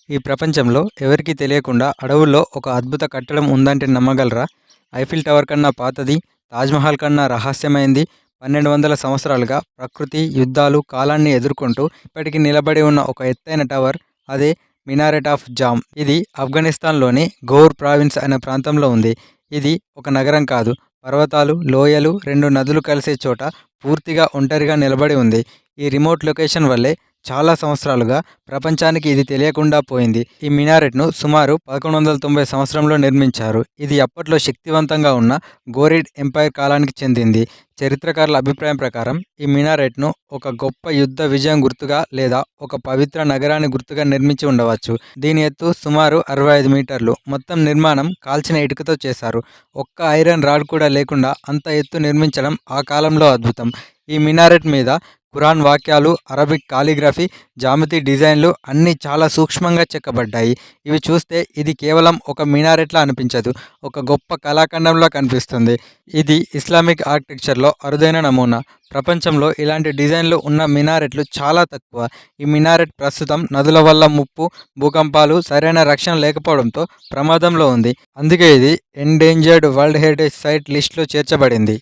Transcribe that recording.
ఈ ప్రపంచంలో ఎవరికీ తెలియకుండా అడవుల్లో ఒక అద్భుత కట్టడం ఉందంటే నమ్మగలరా? ఐఫిల్ టవర్ కన్నా పాతది, తాజ్‌మహల్ కన్నా రహస్యమైంది, 1200 సంవత్సరాలుగా ప్రకృతి, యుద్ధాలు, కాలాన్ని ఎదుర్కొంటూ ఇప్పటికీ నిలబడి ఉన్న ఒక ఎత్తైన టవర్ అదే మినారెట్ ఆఫ్ జామ్. ఇది ఆఫ్ఘనిస్తాన్‌లోని గౌర్ ప్రావిన్స్ అనే ప్రాంతంలో ఉంది. ఇది ఒక నగరం కాదు, పర్వతాలు, లోయలు, 2 నదులు కలిసే చోట పూర్తిగా ఒంటరిగా నిలబడి ఉంది. ఈ రిమోట్ లొకేషన్ వల్లే చాలా సంవత్సరాలుగా ప్రపంచానికి ఇది తెలియకుండా పోయింది. ఈ మినారెట్‌ను సుమారు 1190 సంవత్సరంలో నిర్మించారు. ఇది అప్పట్లో శక్తివంతంగా ఉన్న ఘోరిడ్ ఎంపైర్ కాలానికి చెందింది. చరిత్రకారుల అభిప్రాయం ప్రకారం ఈ మినారెట్‌ను ఒక గొప్ప యుద్ధ విజయం గుర్తుగా లేదా ఒక పవిత్ర నగరాన్ని గుర్తుగా నిర్మించి ఉండవచ్చు. దీని ఎత్తు సుమారు 65 మీటర్లు. మొత్తం నిర్మాణం కాల్చిన ఇటుకతో చేశారు. ఒక్క ఐరన్ రాడ్ కూడా లేకుండా అంత ఎత్తు నిర్మించడం ఆ కాలంలో అద్భుతం. ఈ మినారెట్ మీద ఖురాన్ వాక్యాలు, అరబిక్ కాలిగ్రఫీ, జామెట్రీ డిజైన్లు అన్నీ చాలా సూక్ష్మంగా చెక్కబడ్డాయి. ఇవి చూస్తే ఇది కేవలం ఒక మినారెట్లా అనిపించదు, ఒక గొప్ప కళాఖండంలా కనిపిస్తుంది. ఇది ఇస్లామిక్ ఆర్కిటెక్చర్లో అరుదైన నమూనా. ప్రపంచంలో ఇలాంటి డిజైన్లు ఉన్న మినారెట్లు చాలా తక్కువ. ఈ మినారెట్ ప్రస్తుతం నదుల వల్ల ముప్పు, భూకంపాలు, సరైన రక్షణ లేకపోవడంతో ప్రమాదంలో ఉంది. అందుకే ఇది ఎండేంజర్డ్ వరల్డ్ హెరిటేజ్ సైట్ లిస్టులో చేర్చబడింది.